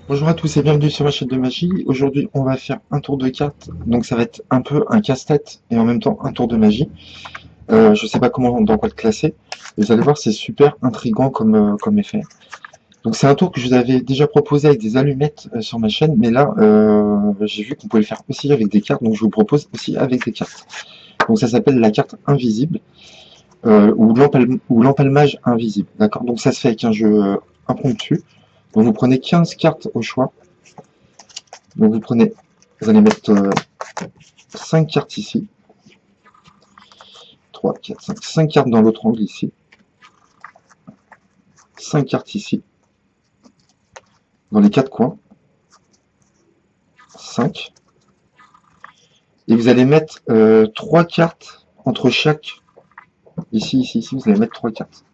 Bonjour à tous et bienvenue sur ma chaîne de magie. Aujourd'hui, on va faire un tour de cartes. Donc, ça va être un peu un casse-tête et en même temps un tour de magie. Je sais pas comment, dans quoi le classer. Vous allez voir, c'est super intriguant comme effet. Donc, c'est un tour que je vous avais déjà proposé avec des allumettes sur ma chaîne, mais là, j'ai vu qu'on pouvait le faire aussi avec des cartes. Donc, je vous propose aussi avec des cartes. Donc, ça s'appelle la carte invisible ou l'empalmage invisible. D'accord. Donc, ça se fait avec un jeu impromptu. Donc, vous prenez 15 cartes au choix. Donc vous allez mettre 5 cartes ici, 3, 4, 5, 5 cartes dans l'autre angle ici, 5 cartes ici, dans les 4 coins, 5, et vous allez mettre 3 cartes entre chaque, ici, vous allez mettre 3 cartes,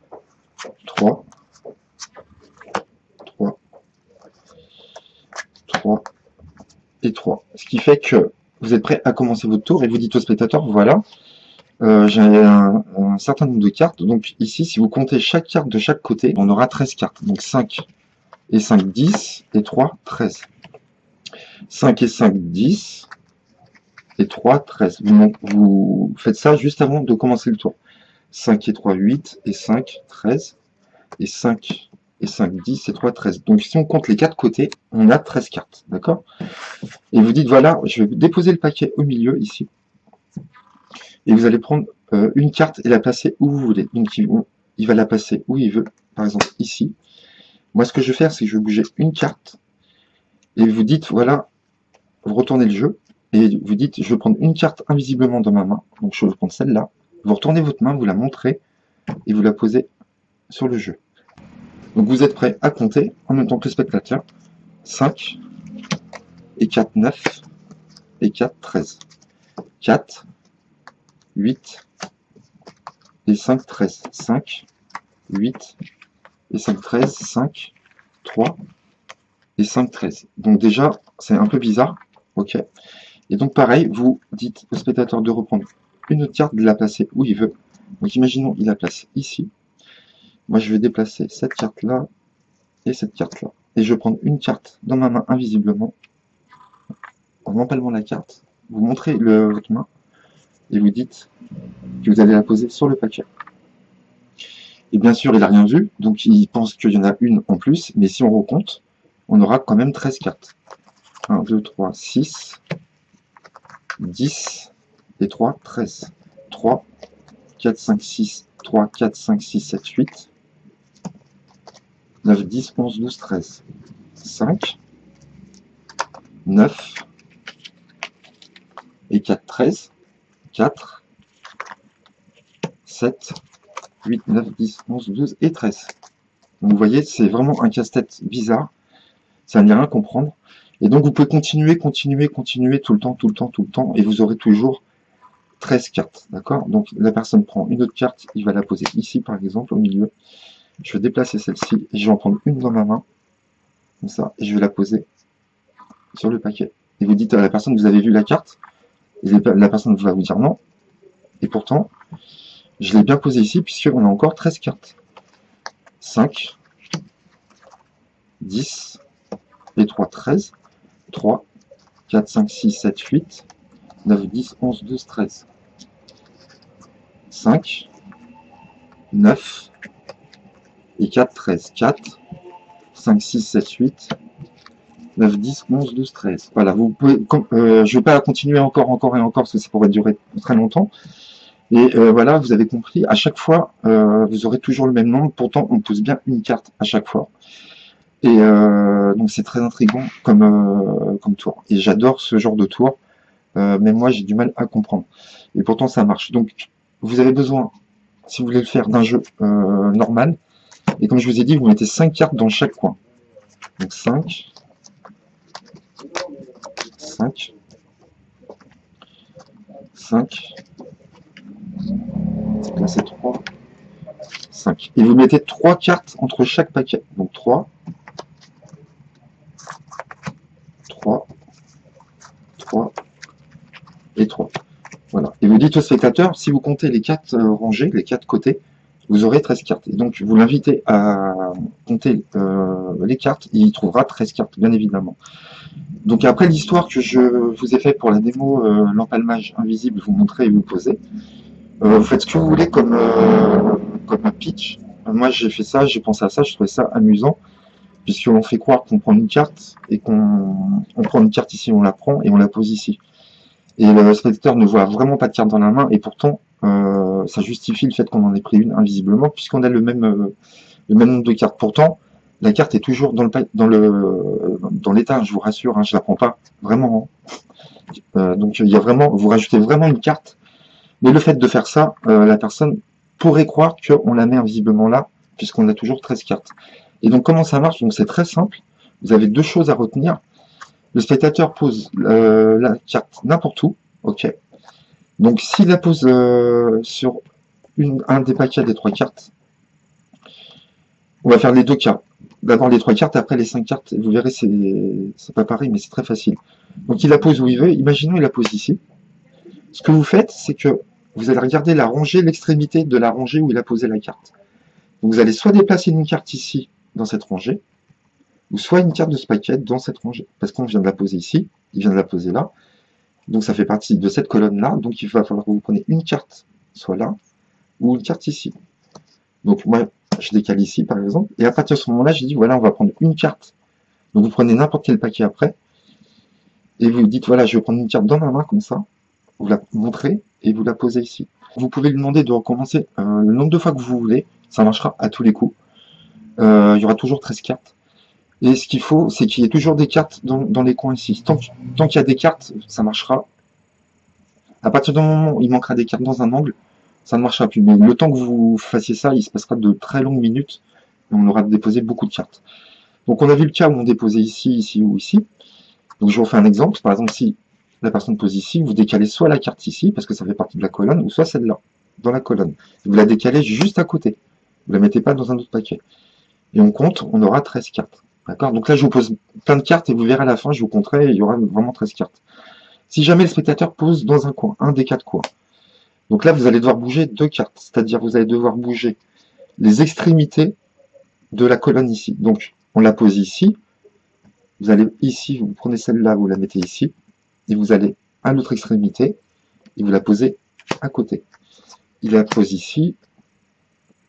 3, 3, 3 et 3, ce qui fait que vous êtes prêt à commencer votre tour et vous dites au spectateur, voilà, j'ai un certain nombre de cartes, donc ici, si vous comptez chaque carte de chaque côté, on aura 13 cartes, donc 5 et 5, 10, et 3, 13. 5 et 5, 10, et 3, 13. Vous faites ça juste avant de commencer le tour. 5 et 3, 8, et 5, 13, et 5 et 5, 10, et 3, 13. Donc si on compte les 4 côtés, on a 13 cartes, d'accord? Et vous dites, voilà, je vais déposer le paquet au milieu, ici, et vous allez prendre une carte et la placer où vous voulez. Donc il va la placer où il veut, par exemple ici. Moi, ce que je vais faire, c'est que je vais bouger une carte, et vous dites, voilà, vous retournez le jeu, et vous dites, je vais prendre une carte invisiblement dans ma main, donc je vais prendre celle-là, vous retournez votre main, vous la montrez, et vous la posez sur le jeu. Donc vous êtes prêt à compter, en même temps que le spectateur, 5, et 4, 9, et 4, 13. 4, 8, et 5, 13. 5, 8, et 5, 13, 5, 3, et 5, 13. Donc déjà, c'est un peu bizarre, ok. Et donc pareil, vous dites au spectateur de reprendre une autre carte, de la placer où il veut. Donc imaginons, il la place ici. Moi, je vais déplacer cette carte-là et cette carte-là. Et je vais prendre une carte dans ma main invisiblement, en empalement la carte. Vous montrez votre main et vous dites que vous allez la poser sur le paquet. Et bien sûr, il n'a rien vu, donc il pense qu'il y en a une en plus, mais si on recompte, on aura quand même 13 cartes. 1, 2, 3, 6, 10, et 3, 13. 3, 4, 5, 6, 3, 4, 5, 6, 7, 8, 9, 10, 11, 12, 13. 5, 9, et 4, 13. 4, 7, 8, 9, 10, 11, 12 et 13. Donc vous voyez, c'est vraiment un casse-tête bizarre. Ça ne vient rien comprendre. Et donc vous pouvez continuer tout le temps, et vous aurez toujours 13 cartes. D'accord? Donc la personne prend une autre carte, il va la poser ici par exemple, au milieu. Je vais déplacer celle-ci, et je vais en prendre une dans ma main, comme ça, et je vais la poser sur le paquet. Et vous dites à la personne, vous avez vu la carte? Et la personne va vous dire non. Et pourtant, je l'ai bien posée ici, puisqu'on a encore 13 cartes. 5, 10, et 3, 13, 3, 4, 5, 6, 7, 8, 9, 10, 11, 12, 13. 5, 9, et 4, 13. 4, 5, 6, 7, 8, 9, 10, 11, 12, 13. Voilà, vous pouvez, je ne vais pas continuer encore et encore, parce que ça pourrait durer très longtemps. Et voilà, vous avez compris, à chaque fois, vous aurez toujours le même nombre, pourtant on pose bien une carte à chaque fois. Et donc c'est très intriguant comme tour. Et j'adore ce genre de tour, mais moi j'ai du mal à comprendre. Et pourtant ça marche. Donc vous avez besoin, si vous voulez le faire, d'un jeu normal. Et comme je vous ai dit, vous mettez 5 cartes dans chaque coin. Donc 5, 5, 5, là c'est 3, 5. Et vous mettez 3 cartes entre chaque paquet. Donc 3, 3, 3 et 3. Voilà. Et vous dites au spectateur, si vous comptez les 4 rangées, les 4 côtés, vous aurez 13 cartes. Et donc, vous l'invitez à compter les cartes, et il trouvera 13 cartes, bien évidemment. Donc après l'histoire que je vous ai fait pour la démo l'empalmage invisible, vous montrez et vous posez, vous faites ce que vous voulez comme pitch. Moi j'ai fait ça, j'ai pensé à ça, je trouvais ça amusant, puisqu'on fait croire qu'on prend une carte et qu'on prend une carte ici, on la prend et on la pose ici. Et le spectateur ne voit vraiment pas de carte dans la main, et pourtant ça justifie le fait qu'on en ait pris une invisiblement, puisqu'on a le même nombre de cartes. Pourtant, la carte est toujours dans l'état, je vous rassure, hein, je la prends pas vraiment. Donc il y a vraiment, vous rajoutez vraiment une carte, mais le fait de faire ça, la personne pourrait croire qu'on la met invisiblement là, puisqu'on a toujours 13 cartes. Et donc comment ça marche? Donc c'est très simple, vous avez deux choses à retenir. Le spectateur pose la carte n'importe où, ok. Donc s'il la pose sur un des paquets des trois cartes, on va faire les deux cas. D'abord les trois cartes, après les 5 cartes. Vous verrez, c'est pas pareil, mais c'est très facile. Donc il la pose où il veut. Imaginons il la pose ici. Ce que vous faites, c'est que vous allez regarder la rangée, l'extrémité de la rangée où il a posé la carte. Donc vous allez soit déplacer une carte ici, dans cette rangée, ou soit une carte de ce paquet dans cette rangée. Parce qu'on vient de la poser ici, il vient de la poser là. Donc ça fait partie de cette colonne-là. Donc il va falloir que vous preniez une carte, soit là, ou une carte ici. Donc moi, je décale ici, par exemple. Et à partir de ce moment-là, j'ai dit, voilà, on va prendre une carte. Donc vous prenez n'importe quel paquet après. Et vous dites, voilà, je vais prendre une carte dans ma main, comme ça. Vous la montrez et vous la posez ici. Vous pouvez lui demander de recommencer le nombre de fois que vous voulez. Ça marchera à tous les coups. Il y aura toujours 13 cartes. Et ce qu'il faut, c'est qu'il y ait toujours des cartes dans les coins ici. Tant qu'il y a des cartes, ça marchera. À partir du moment où il manquera des cartes dans un angle, ça ne marchera plus. Mais le temps que vous fassiez ça, il se passera de très longues minutes et on aura déposé beaucoup de cartes. Donc on a vu le cas où on déposait ici, ici ou ici. Donc je vous refais un exemple. Par exemple, si la personne pose ici, vous décalez soit la carte ici, parce que ça fait partie de la colonne, ou soit celle-là, dans la colonne. Vous la décalez juste à côté. Vous la mettez pas dans un autre paquet. Et on compte, on aura 13 cartes. D'accord? Donc là, je vous pose plein de cartes et vous verrez à la fin, je vous compterai, il y aura vraiment 13 cartes. Si jamais le spectateur pose dans un coin, un des quatre coins, donc là, vous allez devoir bouger deux cartes. C'est-à-dire, vous allez devoir bouger les extrémités de la colonne ici. Donc, on la pose ici. Vous allez ici, vous prenez celle-là, vous la mettez ici. Et vous allez à l'autre extrémité et vous la posez à côté. Il la pose ici.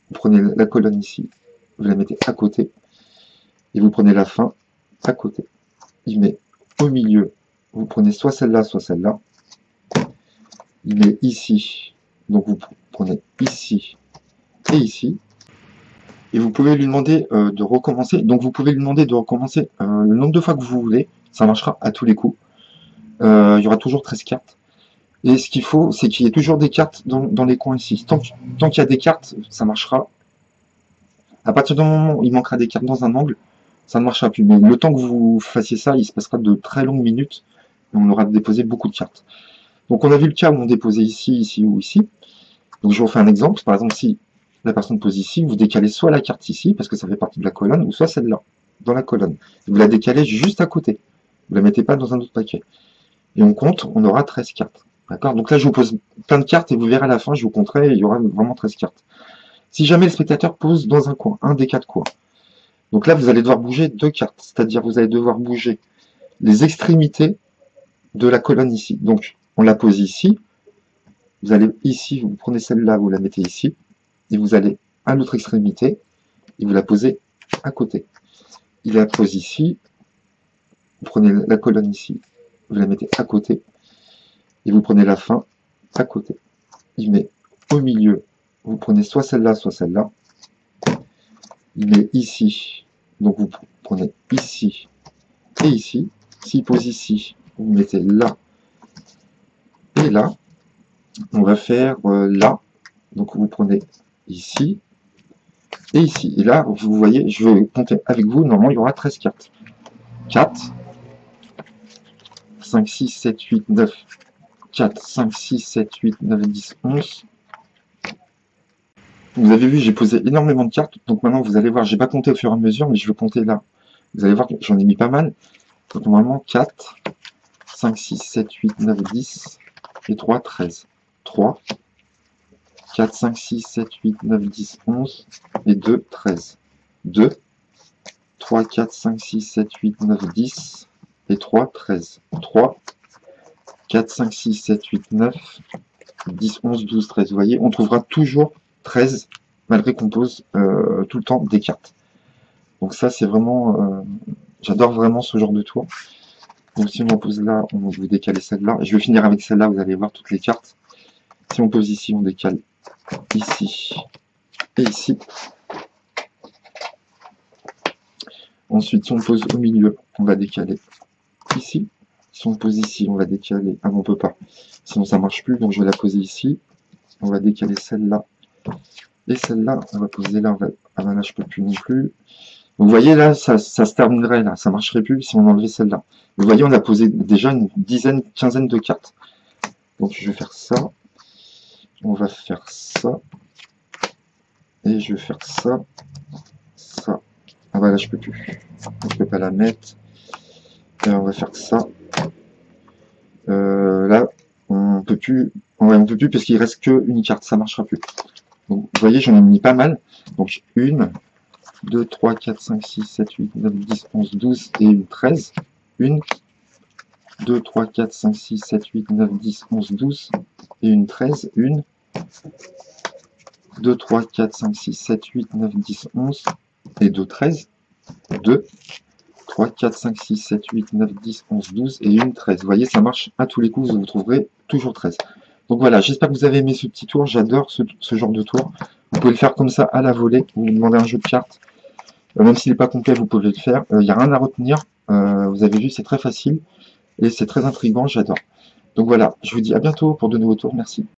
Vous prenez la colonne ici. Vous la mettez à côté. Et vous prenez la fin à côté. Il met au milieu. Vous prenez soit celle-là, soit celle-là. Il met ici. Donc, vous prenez ici et ici. Et vous pouvez lui demander de recommencer. Donc vous pouvez lui demander de recommencer le nombre de fois que vous voulez. Ça marchera à tous les coups. Il y aura toujours 13 cartes. Et ce qu'il faut, c'est qu'il y ait toujours des cartes dans les coins ici. Tant qu'il y a des cartes, ça marchera. À partir du moment où il manquera des cartes dans un angle, ça ne marchera plus. Mais le temps que vous fassiez ça, il se passera de très longues minutes et on aura déposé beaucoup de cartes. Donc on a vu le cas où on déposait ici, ici ou ici. Donc je vous refais un exemple. Par exemple, si la personne pose ici, vous décalez soit la carte ici, parce que ça fait partie de la colonne, ou soit celle-là, dans la colonne. Vous la décalez juste à côté. Vous la mettez pas dans un autre paquet. Et on compte, on aura 13 cartes. D'accord? Donc là, je vous pose plein de cartes et vous verrez à la fin, je vous compterai, il y aura vraiment 13 cartes. Si jamais le spectateur pose dans un coin, un des quatre coins, donc là, vous allez devoir bouger deux cartes. C'est-à-dire, vous allez devoir bouger les extrémités de la colonne ici. Donc, on la pose ici. Vous allez ici, vous prenez celle-là, vous la mettez ici. Et vous allez à l'autre extrémité et vous la posez à côté. Il la pose ici, vous prenez la colonne ici, vous la mettez à côté et vous prenez la fin à côté. Il met au milieu, vous prenez soit celle-là, soit celle-là. Il met ici, donc vous prenez ici et ici. S'il pose ici, vous mettez là et là. On va faire là, donc vous prenez ici et ici. Et là, vous voyez, je vais compter avec vous, normalement il y aura 13 cartes. 4, 5, 6, 7, 8, 9, 4, 5, 6, 7, 8, 9, 10, 11. Vous avez vu, j'ai posé énormément de cartes, donc maintenant vous allez voir, j'ai pas compté au fur et à mesure, mais je vais compter là. Vous allez voir que j'en ai mis pas mal. Donc normalement 4, 5, 6, 7, 8, 9, 10 et 3, 13. 3, 4, 5, 6, 7, 8, 9, 10, 11 et 2, 13. 2, 3, 4, 5, 6, 7, 8, 9, 10 et 3, 13. 3, 4, 5, 6, 7, 8, 9, 10, 11, 12, 13. Vous voyez, on trouvera toujours 13 malgré qu'on pose tout le temps des cartes. Donc ça, c'est vraiment... j'adore vraiment ce genre de tour. Donc si on pose là, on va décaler celle-là. Je vais finir avec celle-là, vous allez voir toutes les cartes. Si on pose ici, on décale ici et ici. Ensuite, si on pose au milieu, on va décaler ici. Si on pose ici, on va décaler... Ah non, on peut pas. Sinon, ça marche plus. Donc, je vais la poser ici. On va décaler celle-là. Et celle-là, on va poser là. Ah ben là, je peux plus non plus. Donc, vous voyez, là, ça se terminerait, là. Ça marcherait plus si on enlevait celle-là. Vous voyez, on a posé déjà une dizaine, quinzaine de cartes. Donc, je vais faire ça. On va faire ça. Et je vais faire ça. Ça. Ah bah là, je peux plus. Je peux pas la mettre. Et on va faire ça. Là, on peut plus. Ouais, on peut plus parce qu'il reste qu'une carte. Ça marchera plus. Donc, vous voyez, j'en ai mis pas mal. Donc, 1, 2, 3, 4, 5, 6, 7, 8, 9, 10, 11, 12 et une 13. 1, 2, 3, 4, 5, 6, 7, 8, 9, 10, 11, 12 et une 13. 1, 2, 3, 4, 5, 6, 7, 8, 9, 10, 11 et 2, 13. 2, 3, 4, 5, 6, 7, 8, 9, 10, 11, 12 et une 13. Vous voyez, ça marche à tous les coups, vous trouverez toujours 13. Donc voilà, j'espère que vous avez aimé ce petit tour. J'adore ce genre de tour. Vous pouvez le faire comme ça à la volée. Vous me demandez un jeu de cartes. Même s'il n'est pas complet, vous pouvez le faire. Il n'y a rien à retenir. Vous avez vu, c'est très facile. Et c'est très intriguant, j'adore. Donc voilà, je vous dis à bientôt pour de nouveaux tours. Merci.